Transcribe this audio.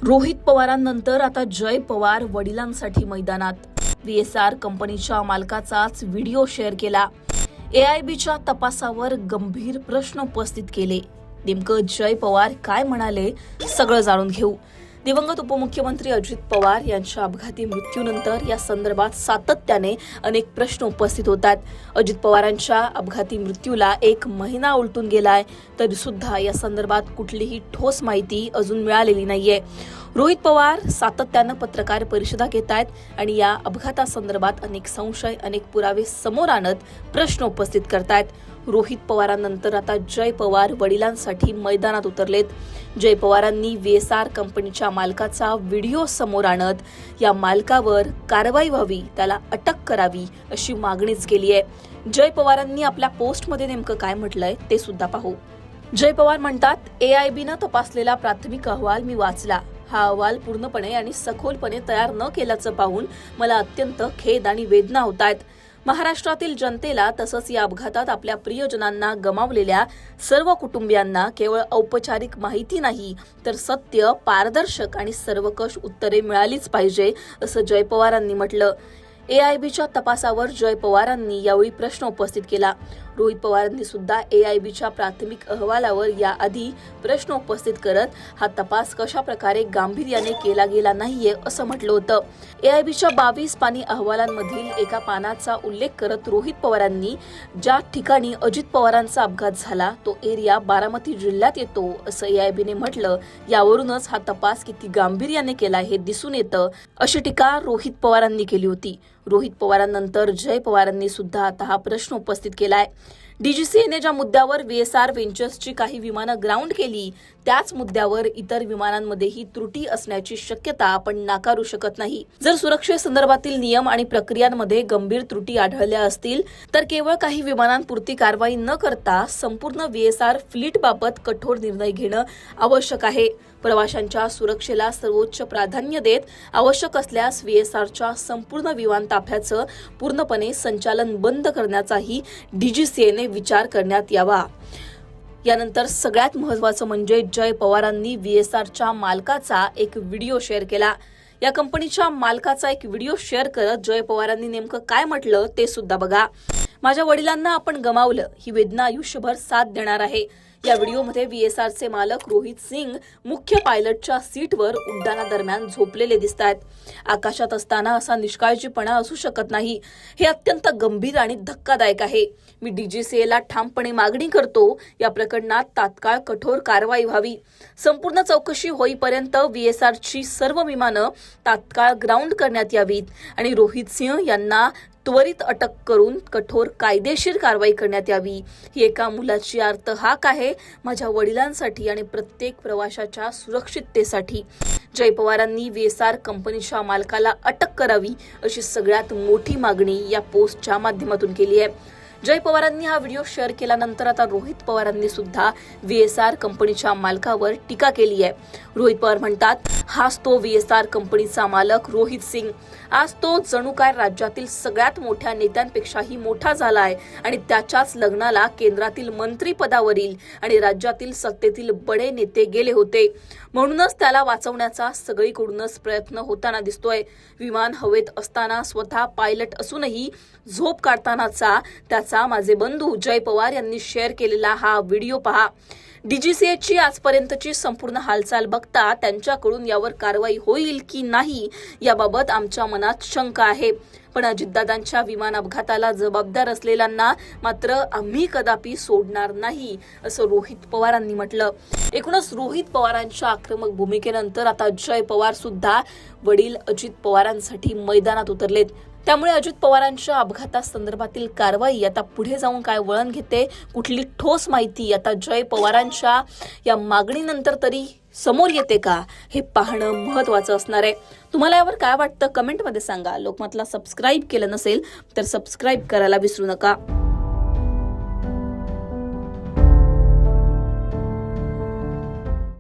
रोहित पवारांनंतर आता जय पवार वडिलांसाठी मैदानात. VSR कंपनीच्या मालकाचाच व्हिडिओ शेअर केला. AIBच्या तपासावर गंभीर प्रश्न उपस्थित केले. नेमकं जय पवार काय म्हणाले सगळं जाणून घेऊ. दिवंगत उपमुख्यमंत्री अजित पवार यांच्या अपघाती मृत्यूनंतर या संदर्भात सातत्याने अनेक प्रश्न उपस्थित होतात. अजित पवारांच्या अपघाती मृत्यूला 1 महिना उलटून गेलाय तरी सुद्धा या संदर्भात कुठलीही ठोस माहिती अजून मिळालेली नाहीये. रोहित पवार सातत्यानं पत्रकार परिषदा घेत आहेत आणि या अपघातासंदर्भात अनेक संशय, अनेक पुरावे समोर आणत प्रश्न उपस्थित करतायत. रोहित पवारांनंतर आता जय पवार वडिलांसाठी मैदानात उतरलेत. जय पवारांनी VSR कंपनीच्या मालकाचा व्हिडिओ समोर आणत या मालकावर कारवाई व्हावी, त्याला अटक करावी अशी मागणीच केली आहे. जय पवारांनी आपल्या पोस्टमध्ये नेमकं काय म्हटलंय ते सुद्धा पाहू. जय पवार म्हणतात, AIBनं तपासलेला प्राथमिक अहवाल मी वाचला. हा अहवाल पूर्णपणे आणि सखोलपणे तयार न केल्याचं पाहून मला अत्यंत खेद आणि वेदना होत आहेत. महाराष्ट्रातील जनतेला तसंच या अपघातात आपल्या प्रियजनांना गमावलेल्या सर्व कुटुंबियांना केवळ औपचारिक माहिती नाही तर सत्य, पारदर्शक आणि सर्वकष उत्तरे मिळालीच पाहिजे असं जय पवारांनी म्हटलं. AIBच्या तपासावर जय पवारांनी यावेळी प्रश्न उपस्थित केला. रोहित पवारांनी सुद्धा AIBच्या प्राथमिक अहवालावर याआधी प्रश्न उपस्थित करत हा तपास कशा प्रकारे गांभीर्याने केला गेला नाहीये असं म्हटलं होतं. AIBच्या 22 पानी अहवालांमधील एका पानाचा उल्लेख करत रोहित पवारांनी ज्या ठिकाणी अजित पवारांचा अपघात झाला तो एरिया बारामती जिल्ह्यात येतो असं AIBने म्हटलं. यावरूनच हा तपास किती गांभीर्याने केला हे दिसून येतं अशी टीका रोहित पवारांनी केली होती. रोहित पवारांनंतर जय पवारांनी सुद्धा आता हा प्रश्न उपस्थित केलाय. DGCAने ज्या मुद्द्यावर VSR व्हेंचर्सची काही विमानं ग्राउंड केली त्याच मुद्द्यावर इतर विमानांमध्येही त्रुटी असण्याची शक्यता आपण नाकारू शकत नाही. जर सुरक्षेसंदर्भातील नियम आणि प्रक्रियांमध्ये गंभीर त्रुटी आढळल्या असतील तर केवळ काही विमानांपुरती कारवाई न करता संपूर्ण VSR फ्लीटबाबत कठोर निर्णय घेणं आवश्यक आहे. प्रवाशांच्या सुरक्षेला सर्वोच्च प्राधान्य देत आवश्यक असल्यास VSRच्या संपूर्ण विमान ताफ्याचं पूर्णपणे संचालन बंद करण्याचाही DGCAने विचार करण्यात यावा. यानंतर सगळ्यात महत्त्वाचं म्हणजे जय पवारांनी VSRच्या मालकाचा एक व्हिडिओ शेअर केला. या कंपनीच्या मालकाचा एक व्हिडिओ शेअर करत जय पवारांनी नेमकं काय म्हटलं ते सुद्धा बघा. माझ्या वडिलांना आपण गमावलं, ही वेदना आयुष्यभर साथ देणार आहे. या व्हिडिओमध्ये VSRचे मालक रोहित सिंग मुख्य पायलटच्या सीटवर उड्डाणादरम्यान झोपलेले दिसतात. आकाशात असताना असा निष्काळजीपणा असू शकत नाही. हे अत्यंत गंभीर आणि धक्कादायक आहे. मी DGCAला ठामपणे मागणी करतो, या प्रकरणात तात्काळ कठोर कारवाई व्हावी. संपूर्ण चौकशी होईपर्यंत VSRची सर्व विमानं तात्काळ ग्राउंड करण्यात यावीत आणि रोहित सिंह यांना त्वरित अटक करून कठोर कायदेशीर कारवाई करण्यात यावी. ही एका मुलाची आर्त हाक आहे माझ्या वडिलांसाठी आणि प्रत्येक प्रवाशाच्या सुरक्षिततेसाठी. जय पवारांनी VSR कंपनीच्या मालकाला अटक करावी अशी सगळ्यात मोठी मागणी या पोस्टच्या माध्यमातून केली आहे. जय पवारांनी हा व्हिडिओ शेअर केल्यानंतर आता रोहित पवारांनी सुद्धा VSR कंपनीच्या मालकावर टीका केली आहे. रोहित पवार म्हणतात, हाच तो VSR कंपनीचा मालक रोहित सिंग. आज तो जणू काय राज्यातील सगळ्यात मोठ्या नेत्यांपेक्षाही मोठा झालाय आणि त्याच्याच लग्नाला केंद्रातील मंत्रिपदावरील आणि राज्यातील सत्तेतील बडे नेते गेले होते. म्हणूनच त्याला वाचवण्याचा सगळीकडूनच प्रयत्न होताना दिसतोय. विमान हवेत असताना स्वतः पायलट असूनही झोप काढतानाचा त्याचा माझे बंधू जय पवार यांनी शेअर केलेला हा व्हिडिओ पहा. DGCAची आजपर्यंतची संपूर्ण हालचाल बघता त्यांच्याकडून यावर कारवाई होईल की नाही याबाबत आमच्या मनात शंका आहे. पण अजितदादांच्या विमान अपघाताला जबाबदार असलेल्यांना मात्र आम्ही कदापि सोडणार नाही असं रोहित पवारांनी म्हटलं. एकूणच रोहित पवारांच्या आक्रमक भूमिकेनंतर आता जय पवार सुद्धा वडील अजित पवारांसाठी मैदानात उतरलेत. त्यामुळे अजित पवारांच्या अपघातासंदर्भातील कारवाई आता पुढे जाऊन काय वळण घेते, कुठली ठोस माहिती आता जय पवारांच्या या मागणीनंतर तरी समोर येते का, हे पाहणं महत्त्वाचं असणार आहे. तुम्हाला यावर काय वाटतं कमेंटमध्ये सांगा. लोकमतला सबस्क्राईब केलं नसेल तर सबस्क्राईब करायला विसरू नका.